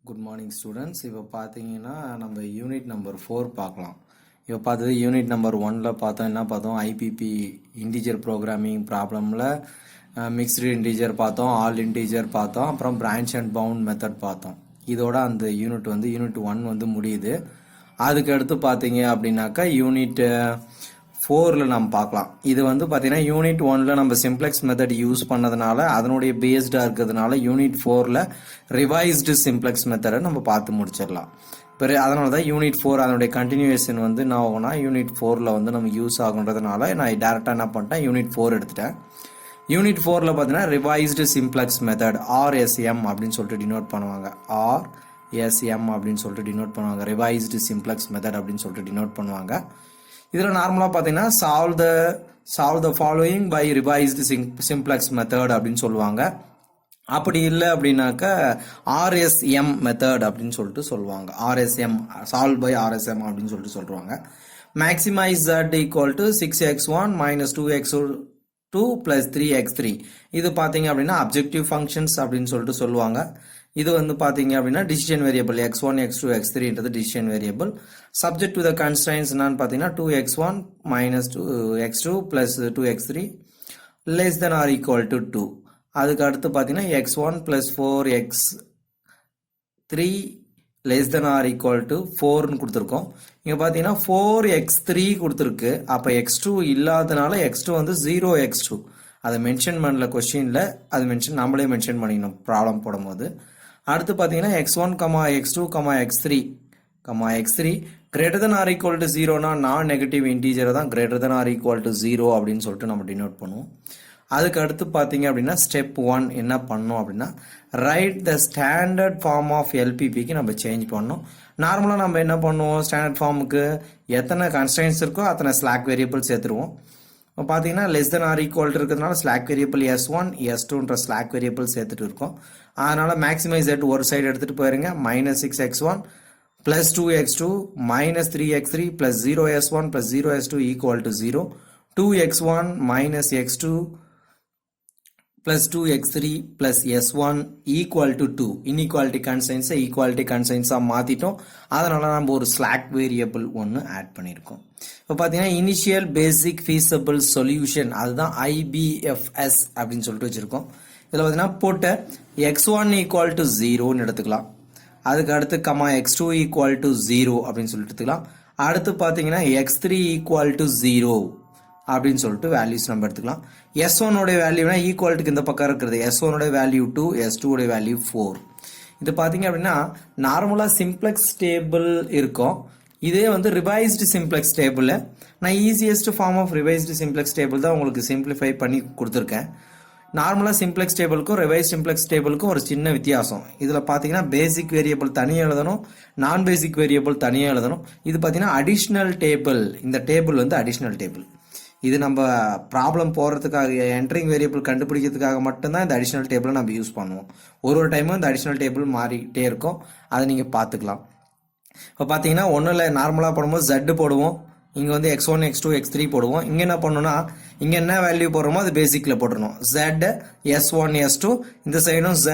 Good morning students. இப்போ பார்த்தீங்கன்னா நம்ம யூனிட் நம்பர் 4 பார்க்கலாம். இப்போ பார்த்தது யூனிட் நம்பர் 1ல் பார்த்தோம். என்ன பார்த்தோம்? ஐபிபி இன்டீஜர் ப்ரோக்ராமிங் ப்ராப்ளமில் மிக்ஸ்டு இன்டீஜர் பார்த்தோம், ஆல் இன்டீஜர் பார்த்தோம், அப்புறம் பிரான்ச் அண்ட் பவுண்ட் மெத்தட் பார்த்தோம். இதோட அந்த யூனிட் யூனிட் 1 முடியுது. அதுக்கு அடுத்து பார்த்தீங்க அப்படின்னாக்கா யூனிட் 4ல் நம்ம பார்க்கலாம். இது பார்த்தீங்கன்னா யூனிட் 1ல் நம்ம சிம்ப்ளெக்ஸ் மெத்தட் யூஸ் பண்ணதுனால அதனுடைய பேஸ்டாக இருக்கிறதுனால யூனிட் 4ல் ரிவைஸ்டு சிம்ப்ளெக்ஸ் மெத்தடை நம்ம பார்த்து முடிச்சிடலாம். இப்போ அதனால தான் யூனிட் 4 அதனுடைய கண்டினியூவேஷன் என்ன ஆகும்னா யூனிட் 4ல் நம்ம யூஸ் ஆகுன்றதுனால நான் டேரெக்டாக என்ன பண்ணிட்டேன், யூனிட் 4 எடுத்துட்டேன். யூனிட் 4ல் பார்த்தீங்கன்னா ரிவைஸ்டு சிம்ப்ளெக்ஸ் மெத்தட் ஆர்எஸ்எம் அப்படின்னு சொல்லிட்டு டினோட் பண்ணுவாங்க. ஆர்எஸ்எம் அப்படின்னு சொல்லிட்டு டினோட் பண்ணுவாங்க. ரிவைஸ்டு சிம்ப்ளெக்ஸ் மெத்தட் அப்படின்னு சொல்லிட்டு டினோட் பண்ணுவாங்க. இதில் நார்மலாக பார்த்தீங்கன்னா solve the following by revised simplex method அப்படின்னு சொல்லுவாங்க. அப்படி இல்லை அப்படின்னாக்கா ஆர்எஸ்எம் மெத்தட் அப்படின்னு சொல்லிட்டு சொல்லுவாங்க. ஆர்எஸ்எம் சால்வ் பை ஆர்எஸ்எம் அப்படின்னு சொல்லிட்டு சொல்லுவாங்க. Maximise z equal to 6x1 minus 2x2 plus 3x3. இது பார்த்தீங்க அப்படின்னா அப்ஜெக்டிவ் ஃபங்க்ஷன்ஸ் அப்படின்னு சொல்லிட்டு சொல்லுவாங்க. இது பார்த்தீங்க அப்படின்னா டிசிஷன் வேரியபிள் x1 x2 x3ன்றது decision variable. Subject to the constraints என்னன்னு பார்த்தீங்கன்னா 2x1 minus 2x2 plus 2x3 less than or equal to 2. அதுக்கு அடுத்து பார்த்தீங்கன்னா x1 plus 4x3 less than or equal to 4ன்னு கொடுத்துருக்கோம். இங்கே பார்த்தீங்கன்னா 4x3 கொடுத்துருக்கு. அப்போ x2 இல்லாதனால x2 0x2 அதை மென்ஷன் பண்ணல கொஸ்டினில், அது நம்மளே மென்ஷன் பண்ணிக்கணும் ப்ராப்ளம் போடும்போது. அடுத்து பார்த்தீங்கன்னா x1, x2, x3 greater than or equal to 0னா நான் நெகட்டிவ் இன்டீஜரை தான் greater than or equal to 0 அப்படின்னு சொல்லிட்டு நம்ம டினோட் பண்ணுவோம். அதுக்கு அடுத்து பார்த்தீங்க அப்படின்னா ஸ்டெப் 1 என்ன பண்ணோம் அப்படின்னா write the standard form of எல்பிபிக்கு நம்ம சேஞ்ச் பண்ணோம். நார்மலாக நம்ம என்ன பண்ணுவோம், ஸ்டாண்டர்ட் ஃபார்முக்கு எத்தனை கன்ஸ்ட்ரைன்ஸ் இருக்கோ அத்தனை ஸ்லாக் வேரியபிள் சேர்த்துருவோம். இப்போ பார்த்தீங்கன்னா லெஸ் தென் ஆர் ஈக்குவல் இருக்கிறதுனால ஸ்லாக் வேரியபிள் S1 S2ன்ற ஸ்லாக் வேரியபிள் சேர்த்துட்டு இருக்கோம். அதனால மேக்ஸிமைஸ் எட் ஒரு சைடு எடுத்துகிட்டு போயிருங்க. Minus 6x1 plus 2x2 minus 3x3 plus 0s1 plus 0s2 equal to 0. 2x1 minus x2 plus 2x3 plus s1 equal to 2. Inequality கன்ஸ்ட்ரைன்ஸை ஈக்குவாலிட்டி கன்ஸ்ட்ரைன்ஸாக மாற்றிட்டோம். அதனால் நம்ம ஒரு ஸ்லாக் வேரியபிள் ஒன்று ஆட் பண்ணியிருக்கோம். இப்போ பார்த்தீங்கன்னா இனிஷியல் பேசிக் ஃபீஸபிள் சொல்யூஷன் அதுதான் IBFS அப்படின்னு சொல்லிட்டு வச்சுருக்கோம். இதில் பார்த்தீங்கன்னா போட்டு x1 ஈக்குவல் டு 0ன்னு எடுத்துக்கலாம். அதுக்கு அடுத்து x2 ஈக்குவல் டு 0 அப்படின்னு சொல்லிட்டு எடுத்துக்கலாம். அடுத்து பார்த்தீங்கன்னா x3 ஈக்குவல் டு 0 அப்படின்னு சொல்லிட்டு வேல்யூஸ் நம்ம எடுத்துக்கலாம். S1 வேல்யூனா ஈக்குவல்ட்டுக்கு இந்த பக்கம் இருக்கிறது. S1 value 2, S2 value 4. இது பார்த்தீங்க அப்படின்னா நார்மலாக சிம்ப்ளெக்ஸ் டேபிள் இருக்கும். இதே ரிவைஸ்டு சிம்ப்ளெக்ஸ் டேபிள். நான் easiest form of revised simplex table தான் உங்களுக்கு சிம்பிளிஃபை பண்ணி கொடுத்துருக்கேன். நார்மலாக சிம்ப்ளெக்ஸ் டேபிளுக்கும் ரிவைஸ் சிம்ப்ளெக்ஸ் டேபிளுக்கும் ஒரு சின்ன வித்தியாசம். இதில் பார்த்தீங்கன்னா பேசிக் வேரியபிள் தனியாக எழுதணும், நான் பேசிக் வேரியபிள் தனியாக எழுதணும். இது பார்த்தீங்கன்னா அடிஷ்னல் டேபிள். இந்த டேபிள் அடிஷ்னல் டேபிள். இது நம்ம ப்ராப்ளம் போகிறதுக்காக என்ட்ரிங் வேரியபிள் கண்டுபிடிக்கிறதுக்காக மட்டும்தான் இந்த அடிஷ்னல் டேபிளை நம்ம யூஸ் பண்ணுவோம். ஒரு டைமும் இந்த அடிஷ்னல் டேபிள் மாறிக்கிட்டே இருக்கும். அதை நீங்கள் பார்த்துக்கலாம். இப்போ பார்த்தீங்கன்னா ஒன்றும் இல்லை, நார்மலாக போடும்போது Z போடுவோம். இங்கே x1 x2 x3 போடுவோம். இங்கே என்ன பண்ணணும்னா இங்கே என்ன வேல்யூ போடுறோமோ அது பேசிக்கில் போட்டுடணும். Z S1 S2, இந்த சைடும் Z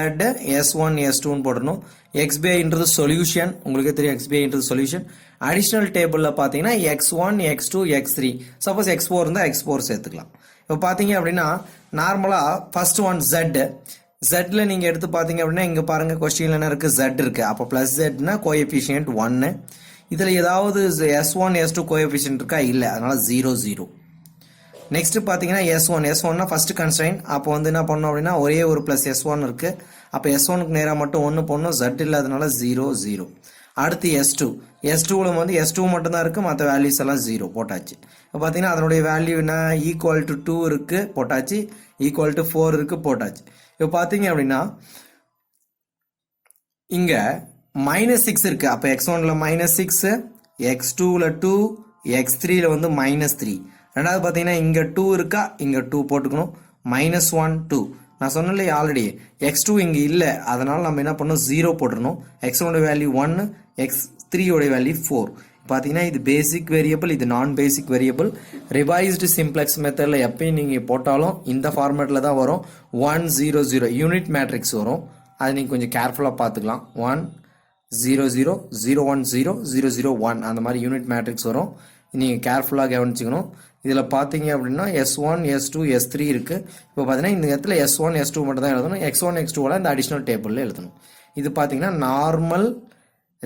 S1 S2ன்னு போடணும். XBIன்றது சொல்யூஷன், உங்களுக்கே தெரியும் XBIன்றது சொல்யூஷன். அடிஷ்னல் டேபிளில் பார்த்தீங்கன்னா x1 x2 x3, suppose x4 இருந்தால் x4 சேர்த்துக்கலாம். இப்போ பார்த்தீங்க அப்படின்னா நார்மலாக ஃபர்ஸ்ட் ஒன் Zல நீங்கள் எடுத்து பார்த்தீங்க அப்படின்னா இங்கே பாருங்கள் கொஸ்டினில் என்ன இருக்குது, Z இருக்குது. அப்போ ப்ளஸ் Zனா கோஎஃபிஷியன்ட் 1. இதில் ஏதாவது S1 S2 கோஎஃபிஷியன்ட் இருக்கா? இல்லை, அதனால 0 0. நெக்ஸ்ட் பார்த்தீங்கன்னா S1னா ஃபர்ஸ்ட் கன்ஸ்ட்ரைன். அப்போ என்ன பண்ணோம் அப்படின்னா ஒரே ஒரு ப்ளஸ் S1 இருக்கு. அப்போ S1க்கு நேராக மட்டும் 1 போடணும். Z இல்லாதனால 0 0. அடுத்து S2ல S2 மட்டும் தான் இருக்கு, மற்ற வேல்யூஸ் எல்லாம் 0 போட்டாச்சு. இப்போ பார்த்தீங்கன்னா அதனுடைய வேல்யூ என்ன, ஈக்குவல் டு 2 இருக்கு போட்டாச்சு, ஈக்குவல் டு 4 இருக்கு போட்டாச்சு. இப்போ பார்த்தீங்க அப்படின்னா இங்க -6 இருக்கு. அப்போ x1ல -6, x2ல 2, x3ல -3. ரெண்டாவது பார்த்தீங்கன்னா இங்க 2 இருக்கா, இங்க 2 போட்டுக்கணும். -1 2. நான் சொன்னேன் ஆல்ரெடி x2 இங்க இல்லை, அதனால நம்ம என்ன பண்ணணும் 0 போட்டுருணும். x1 value 1, x3 value 4. பார்த்தீங்கன்னா இது பேசிக் வேரியபிள், இது நான் பேசிக் வேரியபிள். ரிவைஸ்டு சிம்ப்ளெக்ஸ் மெத்தடில் எப்பயும் நீங்கள் போட்டாலும் இந்த ஃபார்மேட்டில் தான் வரும். 1 0 0 யூனிட் மேட்ரிக்ஸ் வரும். அதை நீங்கள் கொஞ்சம் கேர்ஃபுல்லாக பார்த்துக்கலாம். 1 0 0 0 1 0 0 0 1 அந்த மாதிரி யூனிட் மேட்ரிக்ஸ் வரும். நீங்கள் கேர்ஃபுல்லாக கவனிச்சுக்கணும். இதில் பார்த்தீங்க அப்படின்னா S1 S2 S3 இருக்குது. இப்போ பார்த்தீங்கன்னா இந்த இடத்துல S1 S2 மட்டும் தான் எழுதணும். X1 X2 இந்த அடிஷ்னல் டேபிளில் எழுதணும். இது பார்த்தீங்கன்னா நார்மல்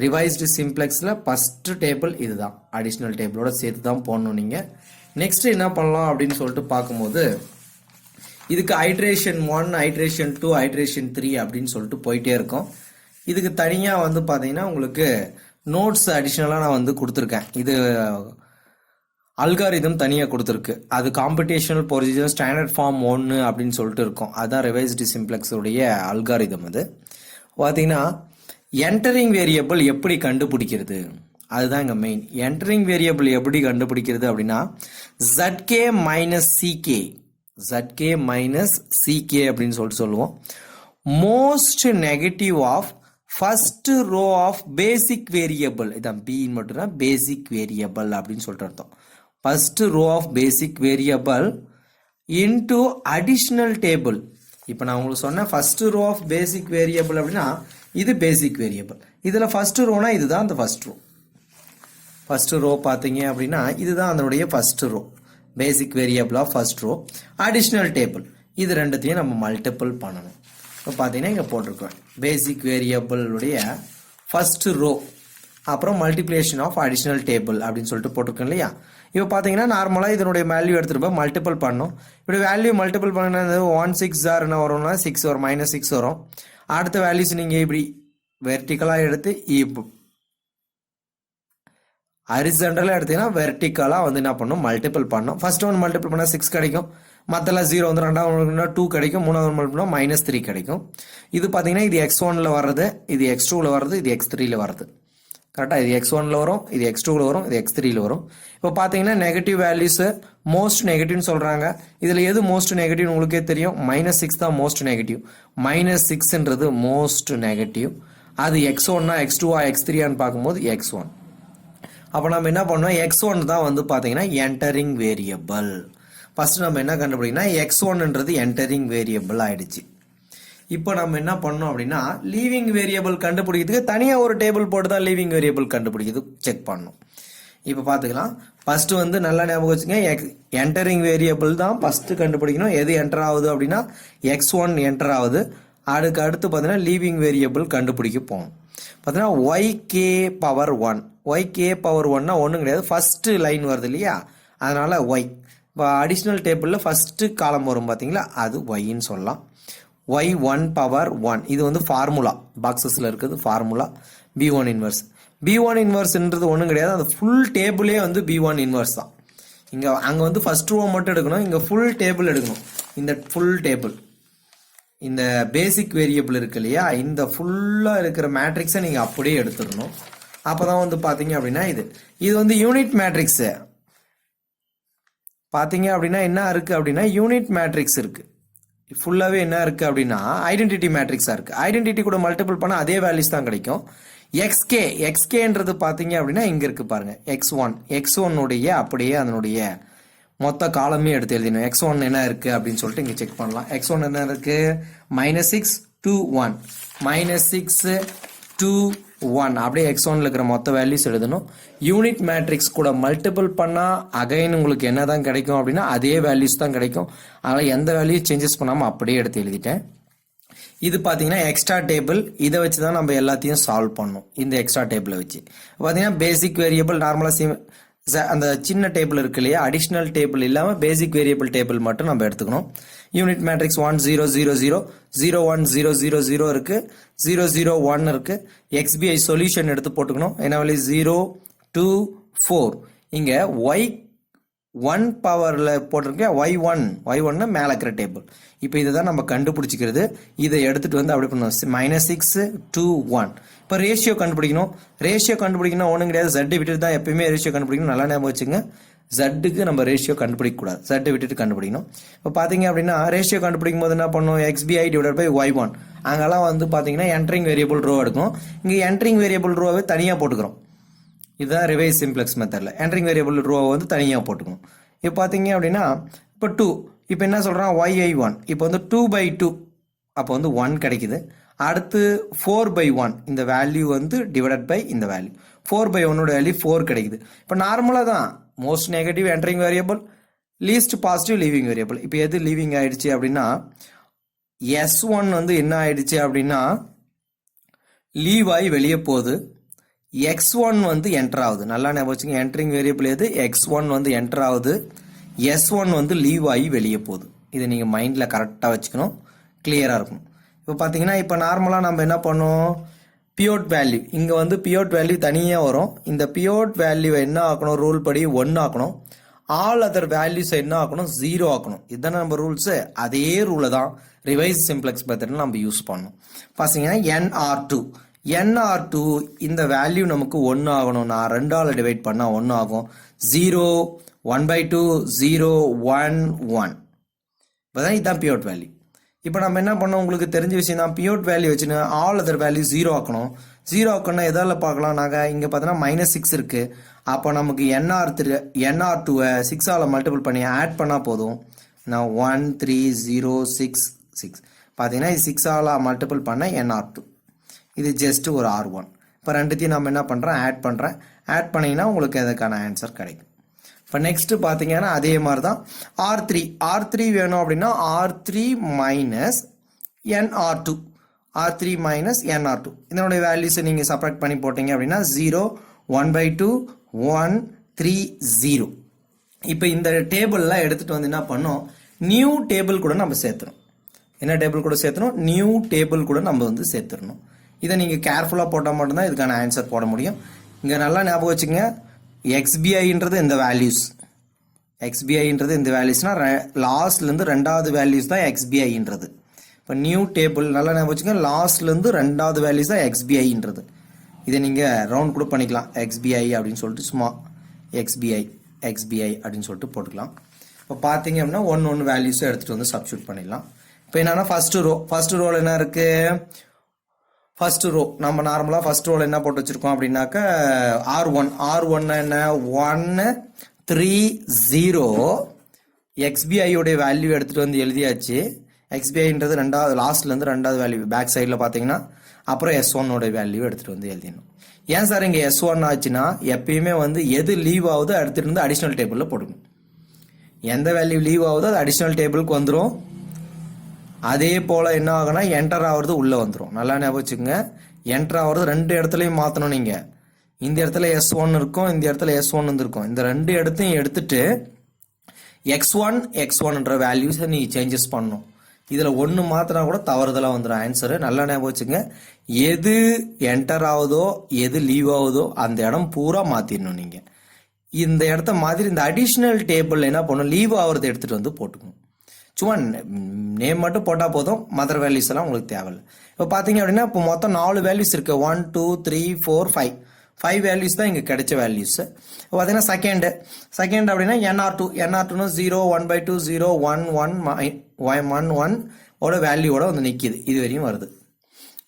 ரிவைஸ்டு சிம்ப்ளெக்ஸில் ஃபஸ்ட்டு டேபிள் இதுதான். அடிஷ்னல் டேபிளோட சேர்த்து தான் போடணும் நீங்கள். நெக்ஸ்ட் என்ன பண்ணலாம் அப்படின்னு சொல்லிட்டு பார்க்கும்போது இதுக்கு ஐட்ரேஷன் 1 ஐட்ரேஷன் 2 ஐட்ரேஷன் 3 அப்படின்னு சொல்லிட்டு போயிட்டே இருக்கும். இதுக்கு தனியாக வந்து பார்த்தீங்கன்னா உங்களுக்கு நோட்ஸ் அடிஷ்னலாக நான் வந்து கொடுத்துருக்கேன். இது அல்காரிதம் தனியாக கொடுத்துருக்கு. அது காம்படிஷனல் ப்ரொசீஜர் ஸ்டாண்டர்ட் ஃபார்ம் 1 அப்படின்னு சொல்லிட்டு இருக்கும். அதுதான் ரிவைஸ்டு சிம்ப்ளெக்ஸுடைய அல்காரிதம். அது பார்த்தீங்கன்னா என்டரிங் வேரியபிள் எப்படி கண்டுபிடிக்கிறது அதுதான் இங்கே மெயின். என்டரிங் வேரியபிள் எப்படி கண்டுபிடிக்கிறது அப்படின்னா ZK மைனஸ் CK அப்படின்னு சொல்லிட்டு சொல்லுவோம். Most negative of first row of basic variable. இதான் பி மட்டும்தான் பேசிக் வேரியபிள் அப்படின்னு சொல்லிட்டு அர்த்தம். First row of basic variable into additional table. இப்போ நான் உங்களுக்கு சொன்னேன் first row of basic variable அப்படின்னா இது பேசிக் வேரியபிள். இதில் ஃபர்ஸ்ட் ரோனா இதுதான் அந்த ஃபர்ஸ்ட் ரோ. ஃபர்ஸ்ட் ரோ பார்த்தீங்க அப்படின்னா இதுதான் அதனுடைய first row. Basic variable of first row additional table. இது ரெண்டுத்தையும் நம்ம மல்டிபிள் பண்ணணும். இப்போ பார்த்தீங்கன்னா இங்கே போட்டிருக்கோம் பேசிக் வேரியபிளுடைய ஃபர்ஸ்ட் ரோ அப்புறம் மல்டிப்ளிகேஷன் ஆஃப் அடிஷ்னல் டேபிள் அப்படின்னு சொல்லிட்டு போட்டிருக்கோம் இல்லையா. இப்போ பார்த்தீங்கன்னா நார்மலாக இதனுடைய வேல்யூ எடுத்துகிட்டு போய் மல்டிபிள் பண்ணணும். இப்படி வேல்யூ மல்டிபிள் பண்ணது 1 6 ஆர் என்ன வரும்னா 6 வரும், -6 வரும். அடுத்த வேல்யூஸ் நீங்கள் இப்படி வெர்டிக்கலாக எடுத்து ஹரிசாண்டலாக எடுத்தீங்கன்னா வெர்டிக்கலாக வந்து என்ன பண்ணணும் மல்டிபிள் பண்ணணும். ஃபர்ஸ்ட் ஒன் மல்டிபிள் பண்ணால் 6 கிடைக்கும். மற்றெல்லாம் 0 வந்து ரெண்டாவது 2 கிடைக்கும். மூணாவது மல்டிபிள் பண்ணால் -3 கிடைக்கும். இது பார்த்தீங்கன்னா இது X1ல் வர்றது, இது X2ல் வர்றது, இது X3ல் வர்றது. கரெக்டாக இது X1ல் வரும், இது X2ல் வரும், இது X3ல் வரும். இப்போ பார்த்தீங்கன்னா நெகட்டிவ் வேல்யூஸு மோஸ்ட் நெகட்டிவ்னு சொல்கிறாங்க. இதில் எது மோஸ்ட் நெகட்டிவ் உங்களுக்கே தெரியும். -6 தான் மோஸ்ட் நெகட்டிவ். -6ன்றது மோஸ்ட் நெகட்டிவ். அது X1 X2 X3 பார்க்கும்போது X1. அப்போ நம்ம என்ன பண்ணோம் X1 தான் வந்து பார்த்தீங்கன்னா என்டரிங் வேரியபிள். ஃபர்ஸ்ட் நம்ம என்ன கண்டுபிடிக்கணும் X1ன்றது என்டரிங் வேரியபிள் ஆயிடுச்சு. இப்போ நம்ம என்ன பண்ணோம் அப்படின்னா லீவிங் வேரியபிள் கண்டுபிடிக்கிறதுக்கு தனியாக ஒரு டேபிள் போட்டு தான் லீவிங் வேரியபிள் கண்டுபிடிக்கிறது செக் பண்ணணும். இப்போ பார்த்துக்கலாம். ஃபர்ஸ்ட் வந்து நல்லா ஞாபகம் வச்சுங்க, என்டரிங் வேரியபிள் தான் ஃபர்ஸ்ட் கண்டுபிடிக்கணும். எது என்டர் ஆகுது அப்படின்னா X1 என்டர் ஆகுது. அதுக்கு அடுத்து பார்த்தீங்கன்னா லீவிங் வேரியபிள் கண்டுபிடிக்க போகணும். பார்த்தீங்கன்னா YK பவர் 1னா ஒன்றும் கிடையாது, ஃபர்ஸ்ட் லைன் வருது இல்லையா, அதனால Y. இப்போ அடிஷ்னல் டேபிளில் ஃபர்ஸ்ட் காலம் வரும் பார்த்தீங்களா, அது Yன்னு சொல்லலாம். Y1 பவர் 1 இது வந்து ஃபார்முலா, பாக்ஸஸில் இருக்குது ஃபார்முலா. B1 inverse. B1 இன்வர்ஸ்ன்றது ஒன்றும் கிடையாது, அந்த ஃபுல் டேபிளே வந்து B1 இன்வர்ஸ் தான். அங்கே வந்து ஃபர்ஸ்ட் ரோ மட்டும் எடுக்கணும், இங்கே ஃபுல் டேபிள் எடுக்கணும். இந்த ஃபுல் டேபிள் இந்த பேசிக் வேரியபிள் இருக்கு இல்லையா, இந்த ஃபுல்லாக இருக்கிற மேட்ரிக்ஸை நீங்கள் அப்படியே எடுத்துடணும். அப்போ தான் வந்து பார்த்தீங்க அப்படின்னா இது வந்து யூனிட் மேட்ரிக்ஸு. பார்த்தீங்க அப்படின்னா என்ன இருக்குது அப்படின்னா யூனிட் மேட்ரிக்ஸ் இருக்குது. ஃபுல்லாகவே என்ன இருக்குது அப்படின்னா ஐடென்டிட்டி மேட்ரிக்ஸாக இருக்குது. ஐடென்டிட்டி கூட மல்டிபிள் பண்ணால் அதே வேல்யூஸ் தான் கிடைக்கும். எக்ஸ்கேன்றது பார்த்தீங்க அப்படின்னா இங்கே இருக்குது பாருங்கள் X1 அப்படியே அதனுடைய மொத்த காலமே எடுத்து எழுதினோம். X1 என்ன இருக்குது அப்படின்னு சொல்லிட்டு இங்கே செக் பண்ணலாம். X1 என்ன இருக்குது -6 2 1 -6 2 1 அப்படியே X1ல் இருக்கிற மொத்த வேல்யூஸ் எழுதணும். யூனிட் மேட்ரிக்ஸ் கூட மல்டிபிள் பண்ணால் அகைன் உங்களுக்கு என்ன தான் கிடைக்கும் அப்படின்னா அதே வேல்யூஸ் தான் கிடைக்கும். அதனால் எந்த வேல்யூ சேஞ்சஸ் பண்ணாமல் அப்படியே எடுத்து எழுதிட்டேன். இது பார்த்தீங்கன்னா எக்ஸ்ட்ரா டேபிள். இதை வச்சு தான் நம்ம எல்லாத்தையும் சால்வ் பண்ணணும். இந்த எக்ஸ்ட்ரா டேபிளை வச்சு பார்த்தீங்கன்னா பேசிக் வேரியபிள் நார்மலாக அந்த சின்ன டேபிள் இருக்கு இல்லையா, அடிஷ்னல் டேபிள் இல்லாமல் பேசிக் வேரியபிள் டேபிள் மட்டும் நம்ம எடுத்துக்கணும். யூனிட் மேட்ரிக்ஸ் 1 0 0 0 0 1 0 0 0 இருக்கு, 0 0 1 இருக்கு. XBI சொல்யூஷன் எடுத்து போட்டுக்கணும். என்ன வேல்யூ 0 2 4. இங்க Y1 பவர்ல போட்டிருக்கேன். Y1 மேல இருக்கிற டேபிள். இப்போ இதை தான் நம்ம கண்டுபிடிச்சிக்கிறது. இதை எடுத்துட்டு வந்து அப்படி பண்ணணும். -6 2 1. இப்போ ரேஷியோ கண்டுபிடிக்கணும். ஒன்றும் கிடையாது, Z விட்டுட்டு தான் எப்பயுமே ரேஷியோ கண்டுபிடிக்கணும். நல்லா ஞாபகம் வச்சுங்க, Zக்கு நம்ம ரேஷியோ கண்டுபிடிக்கக்கூடாது, Z விட்டுட்டு கண்டுபிடிக்கணும். இப்போ பார்த்தீங்க அப்படின்னா ரேஷியோ கண்டுபிடிக்கும் போது என்ன பண்ணணும் XBI டிவைடட் பை Y1. அங்கெல்லாம் வந்து பார்த்தீங்கன்னா என்ட்ரிங் வேரியபிள் ரோ எடுக்கும். இங்கே என்ட்ரிங் வேரியபிள் ரோவை தனியாக போட்டுக்கிறோம். இதுதான் ரிவைஸ் சிம்ப்ளெக்ஸ் மெத்தடில் என்ட்ரிங் வேரியபிள் ரோவை வந்து தனியாக போட்டுக்கணும். இப்போ பார்த்தீங்க அப்படின்னா இப்போ 2 இப்போ என்ன சொல்கிறான் YI1 இப்போ வந்து 2/2 அப்போ வந்து 1 கிடைக்குது. அடுத்து 4/1 இந்த வேல்யூ வந்து டிவைடட் பை இந்த வேல்யூ 4/1 வேல்யூ 4 கிடைக்குது. இப்போ நார்மலாக தான் most negative entering variable, least positive leaving variable. இப்போ எது லீவிங் ஆயிடுச்சு அப்படின்னா S1 வந்து என்ன ஆயிடுச்சு அப்படின்னா லீவ் ஆகி வெளியே போகுது. X1 வந்து என்டர் ஆகுது. நல்லா ஞாபகம் வச்சுங்க, என்ட்ரிங் வேரியபிள் எது X1 வந்து என்டர் ஆகுது, S1 வந்து லீவ் ஆகி வெளியே போகுது. இதை நீங்கள் மைண்டில் கரெக்டாக வச்சுக்கணும், கிளியராக இருக்கணும். இப்போ பார்த்தீங்கன்னா இப்போ நார்மலாக நம்ம என்ன பண்ணோம், பியோட் வேல்யூ இங்கே வந்து பியோட் வேல்யூ தனியாக வரும். இந்த பியோட் வேல்யூவை என்ன ஆக்கணும், ரூல் படி 1 ஆக்கணும். ஆல் அதர் வேல்யூஸ் என்ன ஆக்கணும், 0 ஆக்கணும். இதுதானே நம்ம ரூல்ஸு. அதே ரூலை தான் ரிவைஸ் சிம்ப்ளெக்ஸ் மெத்தட்ல நம்ம யூஸ் பண்ணணும். பார்த்தீங்கன்னா NR2 இந்த வேல்யூ நமக்கு 1 ஆகணும்னா 2ஆல் டிவைட் பண்ணால் 1 ஆகும். 0 1/2 0 1 1. இப்போதான் இதுதான் பியோட் வேல்யூ. இப்போ நம்ம என்ன பண்ணோம், உங்களுக்கு தெரிஞ்ச விஷயம் தான். பியோட் வேல்யூ வச்சுன்னு ஆல் அதர் வேல்யூ 0 ஆக்கணும். 0 ஆக்கணும்னா எதால் பார்க்கலாம், நாங்கள் இங்கே பார்த்தோன்னா -6 இருக்குது. அப்போ நமக்கு NR2வை 6ஆல் மல்டிபிள் பண்ணி ஆட் பண்ணால் போதும். நான் 1 3 0 6 6 பார்த்தீங்கன்னா இது 6ஆல் மல்டிபிள் பண்ண NR2. இது ஜஸ்ட் ஒரு R1. இப்போ ரெண்டுத்தையும் நம்ம என்ன பண்ணுறோம், ஆட் பண்ணிங்கன்னா உங்களுக்கு அதுக்கான ஆன்சர் கிடைக்கும். இப்போ நெக்ஸ்ட் பார்த்தீங்கன்னா அதே மாதிரி தான் R3 வேணும் அப்படின்னா R3 மைனஸ் NR2 இதனுடைய வேல்யூஸை நீங்கள் செப்பரேட் பண்ணி போட்டீங்க அப்படின்னா 0 1/2 1 3 0. இப்போ இந்த டேபிள்லாம் எடுத்துகிட்டு வந்து என்ன பண்ணோம், நியூ டேபிள் கூட நம்ம சேர்த்துணும். என்ன டேபிள் கூட சேர்த்தணும், நியூ டேபிள் கூட நம்ம வந்து சேர்த்துடணும். இதை நீங்கள் கேர்ஃபுல்லாக போட்டால் மட்டும்தான் இதுக்கான ஆன்சர் போட முடியும். இங்கே நல்லா ஞாபகம் வச்சுங்க, XBIன்றது இந்த வேல்யூஸ், XBIன்றது இந்த வேல்யூஸ்னா லாஸ்ட்லேருந்து ரெண்டாவது வேல்யூஸ் தான் XBIன்றது. இப்போ நியூ டேபிள் நல்லா ஞாபகம் வச்சுங்க, லாஸ்ட்லேருந்து ரெண்டாவது வேல்யூஸ் தான் XBIன்றது. இதை நீங்கள் ரவுண்ட் கூட பண்ணிக்கலாம், XBI அப்படின்னு சொல்லிட்டு சும்மா XBI அப்படின்னு சொல்லிட்டு போட்டுக்கலாம். இப்போ பார்த்தீங்க அப்படின்னா 1 1 வேல்யூஸும் எடுத்துகிட்டு வந்து சப்ஸ்டியூட் பண்ணிடலாம். இப்போ என்னன்னா ஃபர்ஸ்ட் ரோல் என்ன இருக்கு, ஃபர்ஸ்ட் ரோ நம்ம நார்மலாக ஃபர்ஸ்ட் ரோல் என்ன போட்டு வச்சிருக்கோம் அப்படின்னாக்கா R1 என்ன 1 3 0 XBIயோடைய வேல்யூ எடுத்துகிட்டு வந்து எழுதியாச்சு. XBIன்றது ரெண்டாவது லாஸ்ட்லேருந்து ரெண்டாவது வேல்யூ பேக் சைடில் பார்த்தீங்கன்னா அப்புறம் S1 வேல்யூ எடுத்துகிட்டு வந்து எழுதிடணும். ஏன் சார் இங்கே S1 ஆச்சுன்னா எப்பயுமே வந்து எது லீவ் ஆகுதோ எடுத்துகிட்டு வந்து அடிஷ்னல் டேபிளில் போடணும். எந்த வேல்யூ லீவ் ஆகுதோ அது அடிஷ்னல் டேபிளுக்கு வந்துடும். அதே போல் என்ன ஆகுனா என்டர் ஆகிறது உள்ளே வந்துடும். நல்லா ஞாபகம் வச்சுக்கோங்க, என்டர் ஆகிறது ரெண்டு இடத்துலையும் மாற்றணும். நீங்கள் இந்த இடத்துல S1 இருக்கும், இந்த இடத்துல S1 வந்துருக்கும். இந்த ரெண்டு இடத்தையும் எடுத்துட்டு X1ன்ற வேல்யூஸை நீங்கள் சேஞ்சஸ் பண்ணணும். இதில் ஒன்று மாத்தினா கூட தவறுதலாக வந்துடும் ஆன்சரு. நல்லா ஞாபகம் வச்சுங்க, எது என்டர் ஆகுதோ எது லீவ் ஆகுதோ அந்த இடம் பூரா மாற்றிடணும். நீங்கள் இந்த இடத்த மாதிரி இந்த அடிஷ்னல் டேபிள் என்ன பண்ணணும், லீவ் ஆகிறத எடுத்துகிட்டு வந்து போட்டுக்கணும். சும்மா நேம் மட்டும் போட்டால் போதும், மதர் வேல்யூஸ் எல்லாம் உங்களுக்கு தேவையில்லை. இப்போ பார்த்தீங்க அப்படின்னா இப்போ மொத்தம் 4 வேல்யூஸ் இருக்கு, 1 2 3 4 5 வேல்யூஸ் தான் இங்கே கிடைச்ச வேல்யூஸ். இப்போ பார்த்தீங்கன்னா செகண்ட் அப்படின்னா NR2 0 1/2 0 1 1 1 ஓட வேல்யூவோட வந்து நிற்கிது. இது வரையும் வருது,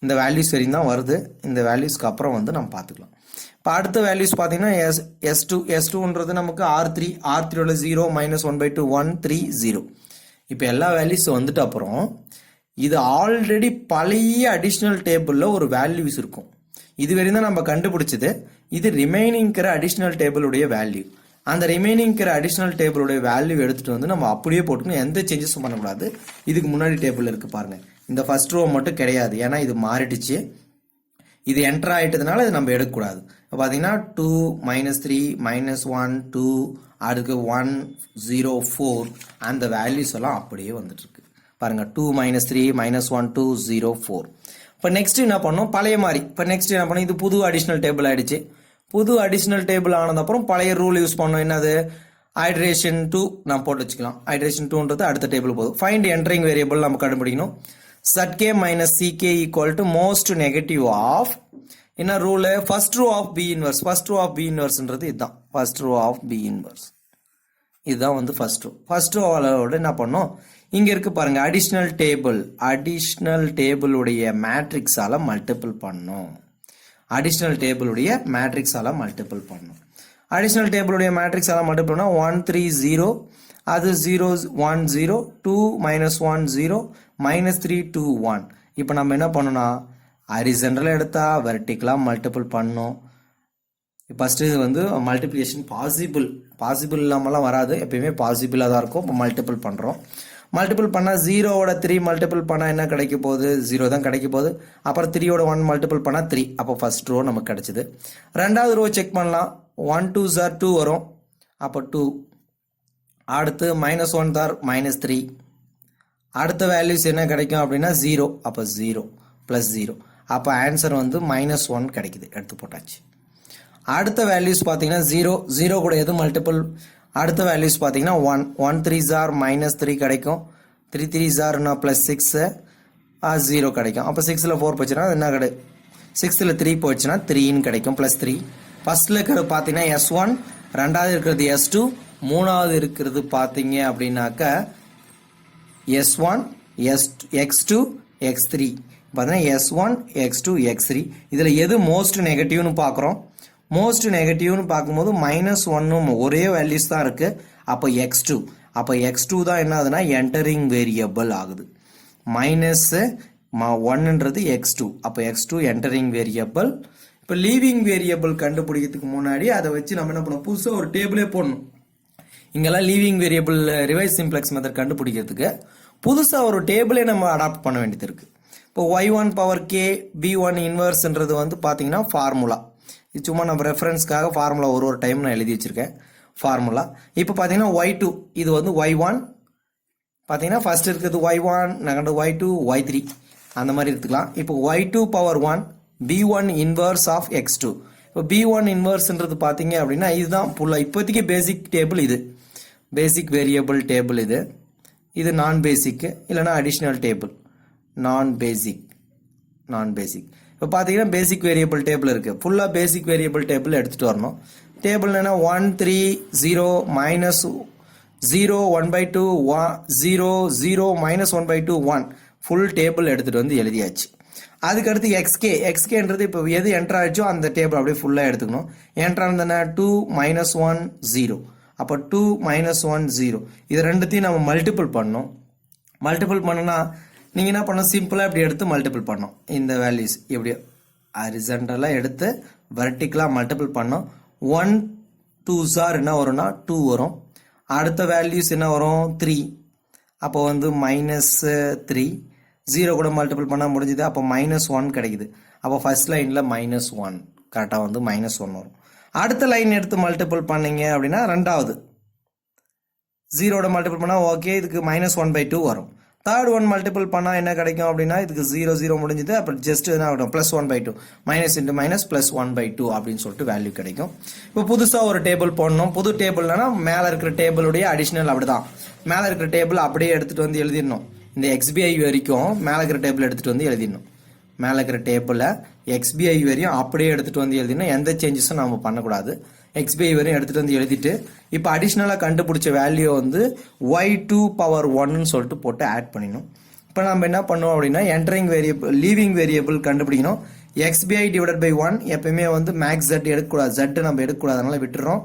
இந்த வேல்யூஸ் வரையும் தான் வருது. இந்த வேல்யூஸ்க்கு அப்புறம் வந்து நம்ம பார்த்துக்கலாம். இப்போ அடுத்த வேல்யூஸ் பார்த்தீங்கன்னா S2ன்றது நமக்கு R3யோட 0 -1/2 1 3 0. இப்போ எல்லா வேல்யூஸ் வந்துட்டு அப்புறம் இது ஆல்ரெடி பழைய அடிஷ்னல் டேபிளில் ஒரு வேல்யூஸ் இருக்கும். இது வரையும் தான் நம்ம கண்டுபிடிச்சது. இது ரிமைனிங்கிற அடிஷ்னல் டேபிளுடைய வேல்யூ. அந்த ரிமைனிங்கிற அடிஷ்னல் டேபிளுடைய வேல்யூ எடுத்துகிட்டு வந்து நம்ம அப்படியே போட்டுக்கணும், எந்த சேஞ்சஸும் பண்ணக்கூடாது. இதுக்கு முன்னாடி டேபிள் இருக்குது பாருங்கள், இந்த ஃபர்ஸ்ட் ரோ மட்டும் கிடையாது, ஏன்னா இது மாறிடுச்சு. இது என்டர் ஆகிட்டதுனால இது நம்ம எடுக்கக்கூடாது. இப்போ பார்த்தீங்கன்னா 2 -3 -1 2 அதுக்கு 1 0 4 அந்த வேல்யூஸ் எல்லாம் அப்படியே வந்துட்டு இருக்கு பாருங்க. 2 -3 -1 2 0 4. இப்போ நெக்ஸ்ட் என்ன பண்ணோம், பழைய மாதிரி. இப்போ நெக்ஸ்ட் என்ன பண்ணோம், இது புது அடிஷ்னல் டேபிள் ஆயிடுச்சு. புது அடிஷ்னல் டேபிள் ஆனதுக்கப்புறம் பழைய ரூல் யூஸ் பண்ணோம். என்னது, ஐட்ரேஷன் 2 நம்ம போட்டு வச்சுக்கலாம். ஐட்ரேஷன் 2ன்றது அடுத்த டேபிள் போதும். ஃபைண்ட் என்ட்ரிங் வேரியபிள் நம்ம கண்டுபிடிக்கணும். ZK - CK = most negative of என்ன rule, first row of B inverse. First row of B இன்வர்ஸ்ன்றது இதுதான், first row of B inverse. இதுதான் வந்து ஃபர்ஸ்ட் ரோ. ஃபர்ஸ்ட் ரோவோட என்ன பண்ணோம், இங்க இருக்கு பாருங்க, அடிஷ்னல் டேபிளுடைய மேட்ரிக்ஸால மல்டிபிள் பண்ணோம். அடிஷ்னல் டேபிளுடைய மேட்ரிக்ஸால மல்டிபிள் பண்ணோம். அடிஷ்னல் டேபிளுடைய மேட்ரிக்ஸால மல்டிபிள் பண்ணா 1 3 0 அது 0 1 0 2 -1 0 -3 2 1 இப்போ நம்ம என்ன பண்ணணும்னா ஹரிசாண்டலாக எடுத்தால் வெர்டிக்கலாக மல்டிபிள் பண்ணணும். ஃபஸ்ட்டு இது வந்து மல்டிப்ளிகேஷன் பாசிபிள் இல்லாமலாம் வராது, எப்பயுமே பாசிபிளாக தான் இருக்கும். இப்போ மல்டிபிள் பண்ணுறோம். மல்டிபிள் பண்ணால் 0வோட 3 மல்டிபிள் பண்ணால் என்ன கிடைக்க போகுது? 0 தான் கிடைக்க போகுது. அப்புறம் 3யோட 1 மல்டிபிள் பண்ணால் 3. அப்போ ஃபர்ஸ்ட் ரோ நமக்கு கிடைச்சிது. ரெண்டாவது ரோ செக் பண்ணலாம். 1 2s are 2 வரும், அப்போ 2. அடுத்து -1 தார் -3. அடுத்த வேல்யூஸ் என்ன கிடைக்கும் அப்படின்னா 0, அப்போ 0 +0. அப்போ ஆன்சர் வந்து -1 கிடைக்குது. எடுத்து போட்டாச்சு. அடுத்த வேல்யூஸ் பார்த்தீங்கன்னா 0 கூட எது மல்டிபிள்? அடுத்த வேல்யூஸ் பார்த்தீங்கன்னா 1 1 3s are -3 கிடைக்கும். 3 3s are +6 0 கிடைக்கும். அப்போ 6ல் 4 போச்சுன்னா என்ன கிடைக்கும்? 6ல் 3 போச்சுன்னா 3ன்னு கிடைக்கும், +3. ஃபர்ஸ்ட்ல இருக்கிறது பார்த்தீங்கன்னா S1, ரெண்டாவது இருக்கிறது S2, மூணாவது இருக்கிறது பார்த்தீங்க அப்படின்னாக்க S1 X2 X3. பார்த்தீங்கன்னா S1 X2 X3. இதில் எது மோஸ்ட் நெகட்டிவ்னு பார்க்குறோம். மோஸ்ட் நெகட்டிவ்னு பார்க்கும்போது -1 ஒரே வேல்யூஸ் தான் இருக்கு. அப்போ X2, அப்போ X2 தான் என்ன ஆகுதுன்னா என்டரிங் வேரியபிள் ஆகுது. -1ன்றது X2, அப்போ X2 என்டரிங் வேரியபிள். இப்போ லீவிங் வேரியபிள் கண்டுபிடிக்கிறதுக்கு முன்னாடி அதை வச்சு நம்ம என்ன பண்ணணும்? புதுசாக ஒரு டேபிளே போடணும். இங்கெல்லாம் leaving variable revise simplex method கண்டுபிடிக்கிறதுக்கு புதுசாக ஒரு டேபிளே நம்ம அடாப்ட் பண்ண வேண்டியது இருக்கு. இப்போ y1 பவர் k b1 இன்வர்ஸ்ன்றது வந்து பார்த்தீங்கன்னா ஃபார்முலா. இது சும்மா நம்ம ரெஃபரன்ஸ்க்காக ஃபார்முலா ஒரு டைம் நான் எழுதி வச்சிருக்கேன் ஃபார்முலா. இப்போ பார்த்தீங்கன்னா y2 இது வந்து y1, பார்த்தீங்கன்னா ஃபர்ஸ்ட் இருக்கிறது y1, நெகட்டிவ் y2 y3 அந்த மாதிரி எடுத்துக்கலாம். இப்போ y2 power 1 b1 inverse of x2. இப்போ b1 இன்வர்ஸ்ன்றது பார்த்தீங்க அப்படின்னா இதுதான் ஃபுல்லாக இப்போதைக்கு பேசிக் டேபிள். இது பேசிக் வேரியபிள் டேபிள். இது நான் பேசிக் இல்லைனா அடிஷ்னல் டேபிள். நான் பேசிக் இப்போ பார்த்தீங்கன்னா பேசிக் வேரியபிள் டேபிள் இருக்குது. ஃபுல்லாக பேசிக் வேரியபிள் டேபிள் எடுத்துகிட்டு வரணும். டேபிள் என்ன 1 3 0 -0 1/2 0 0 -1/2 1 ஃபுல் டேபிள் எடுத்துகிட்டு வந்து எழுதியாச்சு. அதுக்கடுத்து எக்ஸ்கேன்றது இப்போ எது என்ட்ரு ஆயிடுச்சோ அந்த டேபிள் அப்படியே ஃபுல்லாக எடுத்துக்கணும். என்ட்ரு ஆனதுன்னா 2 -1 0, அப்போ 2 -1 0. இது ரெண்டுத்தையும் நம்ம மல்டிபிள் பண்ணோம். மல்டிபிள் பண்ணோன்னா நீங்கள் என்ன பண்ணணும்? சிம்பிளாக இப்படி எடுத்து மல்டிபிள் பண்ணோம். இந்த வேல்யூஸ் இப்படி ஹரிசாண்டலாக எடுத்து வெர்டிக்கலாக மல்டிபிள் பண்ணோம். 1 2s are என்ன வரும்னா 2 வரும். அடுத்த வேல்யூஸ் என்ன வரும்? 3. அப்போ வந்து -3. 0 கூட மல்டிபிள் பண்ணால் முடிஞ்சுது. அப்போ -1 கிடைக்குது. அப்போ ஃபர்ஸ்ட் லைனில் -1 கரெக்டாக வந்து -1 வரும். அடுத்த லைன் எடுத்து மல்டிபிள் பண்ணீங்க அப்படின்னா ரெண்டாவது 0 மல்டிபிள் பண்ணால் ஓகே, இதுக்கு -1/2 வரும். தேர்ட் ஒன் மல்டிபிள் பண்ணால் என்ன கிடைக்கும் அப்படின்னா இதுக்கு 0 0 முடிஞ்சுது. அப்புறம் ஜஸ்ட் என்ன ஆகிடும்? +1/2 -× +1/2 அப்படின்னு சொல்லிட்டு வேல்யூ கிடைக்கும். இப்போ புதுசாக ஒரு டேபிள் போடணும். புது டேபிள்னா மேலே இருக்கிற டேபிளுடைய அடிஷ்னல் அப்படிதான். மேலே இருக்கிற டேபிள் அப்படியே எடுத்துகிட்டு வந்து எழுதிடணும். இந்த XBI வரைக்கும் மேலே இருக்கிற டேபிள் எடுத்துகிட்டு வந்து எழுதிடணும். மேலே இருக்கிற டேபிளில் XBI வரையும் அப்படியே எடுத்துகிட்டு வந்து எழுதிடணும். எந்த சேஞ்சஸும் நம்ம பண்ணக்கூடாது. XBI வரையும் எடுத்துகிட்டு வந்து எழுதிட்டு இப்போ அடிஷ்னலாக கண்டுபிடிச்ச வேல்யூ வந்து y2 பவர் 1ன்னு சொல்லிட்டு போட்டு ஆட் பண்ணிடணும். இப்போ நம்ம என்ன பண்ணுவோம் அப்படின்னா என்டரிங் வேரியபிள் லீவிங் வேரியபிள் கண்டுபிடிக்கணும். XBI டிவைடட் பை 1 எப்பயுமே வந்து மேக்ஸ் Z எடுக்கக்கூடாது. Z நம்ம எடுக்கக்கூடாது, அதனால விட்டுறோம்.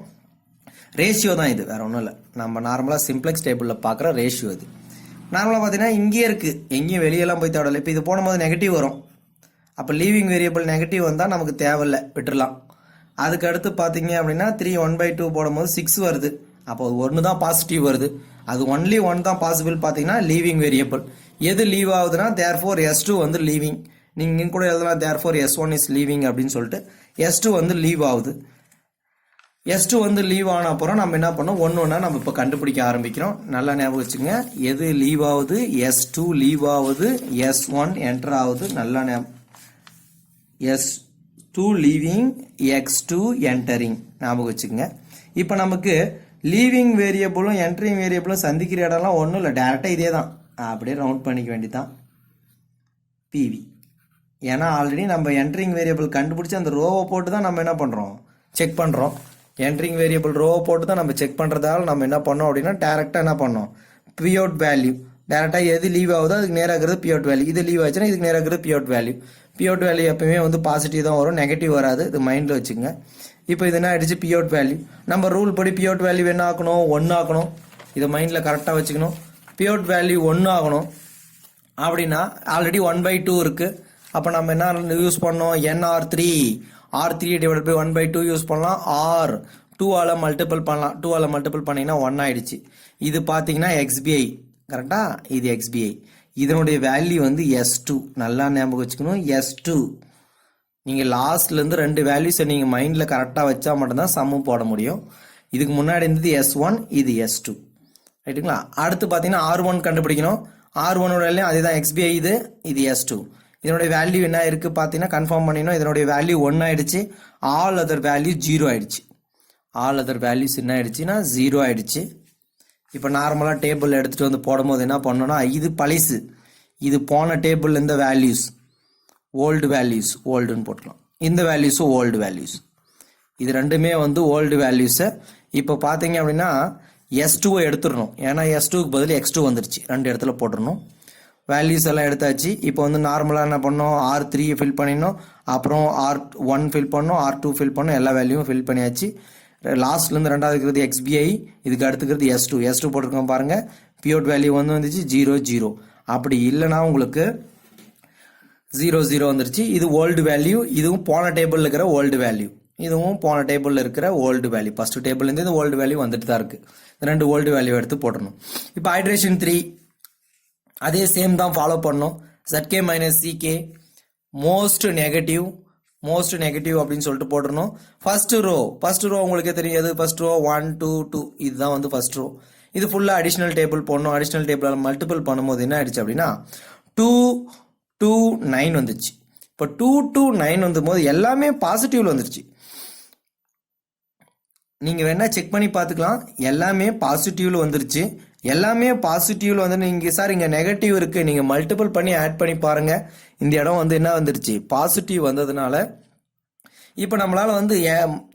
ரேஷியோ தான் இது, வேற ஒன்றும் இல்லை. நம்ம நார்மலாக சிம்ப்ளெக்ஸ் டேபிளில் பார்க்குற ரேஷியோ இது. நார்மலாக பார்த்தீங்கன்னா இங்கேயே இருக்குது, எங்கேயும் வெளியெல்லாம் போய் தேவையில்லை. இப்போ இது போடும்போது நெகட்டிவ் வரும். அப்போ லீவிங் வேரியபிள் நெகட்டிவ் வந்தால் நமக்கு தேவையில்லை, விட்டுடலாம். அதுக்கு அடுத்து பார்த்தீங்க அப்படின்னா 3 1/2 போடும்போது 6 வருது. அப்போ 1 தான் பாசிட்டிவ் வருது. அது ஒன்லி 1 தான் பாசிபிள். பார்த்தீங்கன்னா லீவிங் வேரியபிள் எது லீவ் ஆகுதுன்னா தேர்ஃபோர் S2 வந்து லீவிங். நீங்கள் இங்கே கூட எழுதலாம் தேர்ஃபோர் S1 இஸ் லீவிங் அப்படின்னு சொல்லிட்டு. S2 வந்து லீவ் ஆகுது. S2 வந்து லீவ் ஆன அப்புறம் நம்ம என்ன பண்ணோம்? ஒன்று நம்ம இப்போ கண்டுபிடிக்க ஆரம்பிக்கிறோம். நல்லா ஞாபகம் வச்சுங்க. எது லீவ் ஆகுது? S2 லீவ் ஆகுது, S1 என்டர் ஆகுது. நல்லா S2 லீவிங், X2 என்டரிங் ஞாபகம் வச்சுக்கோங்க. இப்போ நமக்கு லீவிங் வேரியபிளும் என்டரிங் வேரியபிளும் சந்திக்கிற இடம்லாம் ஒன்றும் இல்லை, டேரெக்டாக இதே தான். அப்படியே ரவுண்ட் பண்ணிக்க வேண்டியதான் PV. ஏன்னா ஆல்ரெடி நம்ம என்டரிங் வேரியபிள் கண்டுபிடிச்சி அந்த ரோவை போட்டு தான் நம்ம என்ன பண்ணுறோம்? செக் பண்ணுறோம். என்ட்ரிங் வேரியபிள் ரோவை போட்டு தான் நம்ம செக் பண்ணுறதால நம்ம என்ன பண்ணோம் அப்படின்னா டேரெக்டாக என்ன பண்ணோம்? பிஅவுட் வேல்யூ டேரெக்டாக எது லீவ் ஆகுதோ அதுக்கு நேராகிறது பிஅவுட் வேல்யூ. இது லீவ் ஆச்சுன்னா இதுக்கு நேராகிறது பிஅவுட் வேல்யூ. பிஅவுட் வேல்யூ எப்பவுமே வந்து பாசிட்டிவ் தான் வரும், நெகட்டிவ் வராது. இது மைண்டில் வச்சுங்க. இப்போ இது என்ன ஆயிடுச்சு? பிஅவுட் வேல்யூ. நம்ம ரூல் படி பிஅவுட் வேல்யூ என்ன ஆக்கணும்? 1 ஆக்கணும். இதை மைண்டில் கரெக்டாக வச்சுக்கணும். பிஅவுட் வேல்யூ 1 ஆகணும். அப்படின்னா ஆல்ரெடி 1/2 இருக்கு. அப்போ நம்ம என்ன யூஸ் பண்ணோம், NR3 R3 divide by 1/2 use பண்ணலாம். ஆர் 2ஆல் மல்டிபிள் பண்ணலாம். 2ஆல் மல்டிபிள் பண்ணிங்கன்னா 1 ஆயிடுச்சு. இது பார்த்தீங்கன்னா XBI கரெக்டா, இது XBI. இதனுடைய வேல்யூ வந்து S2. நல்லா ஞாபகம் வச்சுக்கணும், S2. நீங்கள் லாஸ்ட்லேருந்து 2 வேல்யூஸை நீங்கள் மைண்டில் கரெக்டாக வச்சா மட்டும்தான் சம்மும் போட முடியும். இதுக்கு முன்னாடி இருந்தது S1, இது S2 ரைட்டுங்களா. அடுத்து பார்த்தீங்கன்னா R1 கண்டுபிடிக்கணும். R1ஓட வேல்யூ அதே தான், XBI இது S2. இதனுடைய வேல்யூ என்ன இருக்கு பார்த்தீங்கன்னா கன்ஃபார்ம் பண்ணிடணும். இதனுடைய வேல்யூ 1 ஆயிடுச்சு. ஆல் அதர் வேல்யூ 0 ஆயிடுச்சு. ஆல் அதர் வேல்யூஸ் என்ன ஆயிடுச்சுன்னா 0 ஆயிடுச்சு. இப்போ நார்மலாக டேபிள் எடுத்துகிட்டு வந்து போடும்போது என்ன பண்ணோன்னா, இது பழசு, இது போன டேபிள் இந்த வேல்யூஸ் ஓல்டு வேல்யூஸ் ஓல்டுன்னு போட்டுக்கலாம். இந்த வேல்யூஸும் ஓல்டு வேல்யூஸ், இது ரெண்டுமே வந்து ஓல்டு வேல்யூஸை. இப்போ பார்த்தீங்க அப்படின்னா S2 எடுத்துடணும். ஏன்னா S2க்கு பதில் X2 வந்துருச்சு. 2 இடத்துல போட்டுடணும். வேல்யூஸ் எல்லாம் எடுத்தாச்சு. இப்போ வந்து நார்மலாக என்ன பண்ணோம், R3 ஃபில் பண்ணிடணும். அப்புறம் R1 ஃபில் பண்ணோம், R2 ஃபில் பண்ணோம். எல்லா வேல்யூவும் ஃபில் பண்ணியாச்சு. லாஸ்ட்லேருந்து ரெண்டாவது இருக்கிறது XBI, இதுக்கு அடுத்துக்கிறது S2 போட்டிருக்கோம் பாருங்கள். பியோட் வேல்யூ வந்துச்சு 0 0. அப்படி இல்லைன்னா உங்களுக்கு 0 0 வந்துருச்சு. இது ஓல்டு வேல்யூ, இதுவும் போன டேபிளில் இருக்கிற ஓல்டு வேல்யூ, இதுவும் போன டேபிளில் இருக்கிற ஓல்டு வேல்யூ. ஃபர்ஸ்ட் டேபிள்லேருந்து இந்த ஓல்டு வேல்யூ வந்துட்டு தான் இருக்குது. 2 ஓல்டு வேல்யூ எடுத்து போட்டணும். இப்போ ஹைட்ரேஷன் 3 அதே சேம் தான் ஃபாலோ பண்ணணும். ZK minus CK most negative அப்படின்னு சொல்லிட்டு போட்டுருணும். ஃபர்ஸ்ட் ரோ உங்களுக்கே தெரியாது. ஃபர்ஸ்ட் ரோ 1 2 2 இதுதான் வந்து ஃபர்ஸ்ட் ரோ. இது ஃபுல்லாக அடிஷ்னல் டேபிள் போடணும். அடிஷ்னல் டேபிளால் மல்டிபிள் பண்ணும்போது என்ன ஆயிடுச்சு அப்படின்னா 2 2 9 வந்துச்சு. இப்போ 2 2 9 வந்தும்போது எல்லாமே பாசிட்டிவ்ல வந்துருச்சு. நீங்கள் வேணா செக் பண்ணி பார்த்துக்கலாம். எல்லாமே பாசிட்டிவ்ல வந்துருச்சு. எல்லாமே பாசிட்டிவ்ல வந்து நீங்கள் சார் இங்கே நெகட்டிவ் இருக்கு, நீங்கள் மல்டிபிள் பண்ணி ஆட் பண்ணி பாருங்க. இந்த இடம் வந்து என்ன வந்துருச்சு, பாசிட்டிவ் வந்ததுனால இப்போ நம்மளால வந்து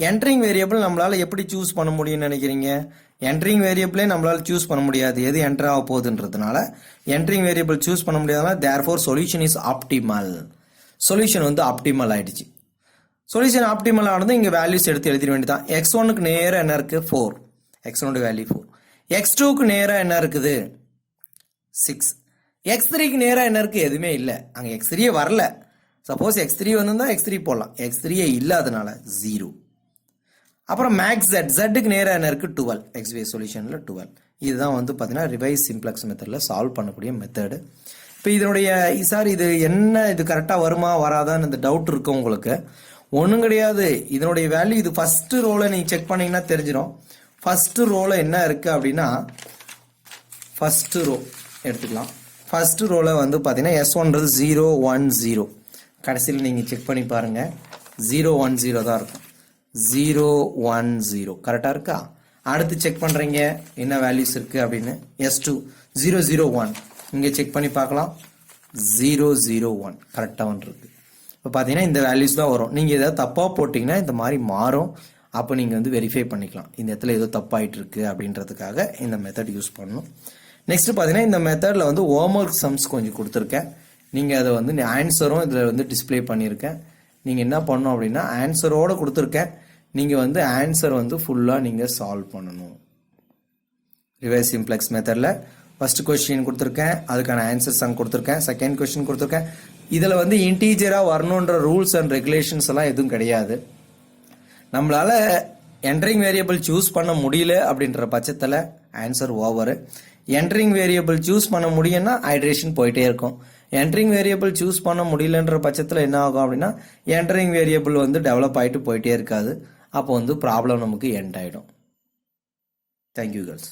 என்ட்ரிங் வேரியபிள் நம்மளால எப்படி சூஸ் பண்ண முடியும்னு நினைக்கிறீங்க? என்ட்ரிங் வேரியபிளே நம்மளால சூஸ் பண்ண முடியாது, எது என்டர் ஆக போகுதுன்றதுனால. என்ட்ரிங் வேரியபிள் சூஸ் பண்ண முடியாதனால therefore solution is optimal. Solution வந்து ஆப்டிமல் ஆயிடுச்சு. சொல்யூஷன் ஆப்டிமல் ஆனது இங்கே வேல்யூஸ் எடுத்து எழுதிட வேண்டியதான். X1க்கு நேராக என்ன இருக்கு 4, X1 வேல்யூ 4. X2க்கு நேராக என்ன இருக்குது 6. X3க்கு நேராக என்ன இருக்கு, எதுவுமே இல்லை. அங்கே X3 வரல. சப்போஸ் X3 வந்திருந்தா X3 போடலாம். X3 இல்லாதனால 0. அப்புறம் மேக்ஸ் Zக்கு நேராக என்ன இருக்கு 12. XY சொல்யூஷனில் 12. இதுதான் வந்து பார்த்தீங்கன்னா ரிவைஸ் சிம்ப்ளெக்ஸ் மெத்தடில் சால்வ் பண்ணக்கூடிய மெத்தடு. இப்போ இதனுடைய சார் இது என்ன, இது கரெக்டாக வருமா வராதான்னு இந்த டவுட் இருக்கும் உங்களுக்கு. ஒன்றும் கிடையாது. இதனுடைய வேல்யூ இது ஃபர்ஸ்ட் ரோல நீங்கள் செக் பண்ணீங்கன்னா தெரிஞ்சிடும். ஃபர்ஸ்ட் ரோல என்ன இருக்கு அப்படின்னா, ஃபர்ஸ்ட் ரோ எடுத்துக்கலாம். ஃபர்ஸ்ட் ரோல வந்து பார்த்தீங்கன்னா S1ன்றது 0 1 0. கடைசியில் நீங்கள் செக் பண்ணி பாருங்க 0 1 0 தான் இருக்கும். 0 1 0 கரெக்டாக இருக்கா? அடுத்து செக் பண்ணுறீங்க என்ன வேல்யூஸ் இருக்கு அப்படின்னு. S2 0 0 1 இங்கே செக் பண்ணி பார்க்கலாம். 0 0 1 கரெக்டாக வந்துருக்கு. இப்போ பார்த்தீங்கன்னா இந்த வேல்யூஸ் தான் வரும். நீங்கள் ஏதாவது தப்பாக போட்டிங்கன்னா இந்த மாதிரி மாறும். அப்போ நீங்கள் வந்து வெரிஃபை பண்ணிக்கலாம் இந்த இடத்துல ஏதோ தப்பாயிட்டு இருக்கு அப்படின்றதுக்காக இந்த மெத்தட் யூஸ் பண்ணணும். நெக்ஸ்ட் பார்த்தீங்கன்னா இந்த மெத்தடில் வந்து ஹோம்ஒர்க் சம்ஸ் கொஞ்சம் கொடுத்துருக்கேன். நீங்கள் அதை வந்து ஆன்சரும் இதில் வந்து டிஸ்பிளே பண்ணியிருக்கேன். நீங்கள் என்ன பண்ணணும் அப்படின்னா ஆன்சரோடு கொடுத்துருக்கேன். நீங்கள் வந்து ஆன்சர் வந்து ஃபுல்லாக நீங்கள் சால்வ் பண்ணணும். ரிவைஸ் சிம்ப்ளெக்ஸ் மெத்தடில் ஃபர்ஸ்ட் கொஸ்டின் கொடுத்துருக்கேன், அதுக்கான ஆன்சர்ஸ் அங்கே கொடுத்துருக்கேன். செகண்ட் கொஸ்டின் கொடுத்துருக்கேன். இதில் வந்து இன்டீஜராக வரணுன்ற ரூல்ஸ் அண்ட் ரெகுலேஷன்ஸ் எல்லாம் எதுவும் கிடையாது. நம்மளால என்ட்ரிங் வேரியபிள் சூஸ் பண்ண முடியல அப்படின்ற பட்சத்தில் answer over. Entering variable choose பண்ண முடியும்னா ஹைட்ரேஷன் போயிட்டே இருக்கும். என்ட்ரிங் வேரியபிள் சூஸ் பண்ண முடியலன்ற பட்சத்தில் என்ன ஆகும் அப்படின்னா என்ட்ரிங் வேரியபிள் வந்து டெவலப் ஆகிட்டு போயிட்டே இருக்காது. அப்போ வந்து ப்ராப்ளம் நமக்கு எண்ட் ஆகிடும். Thank you girls.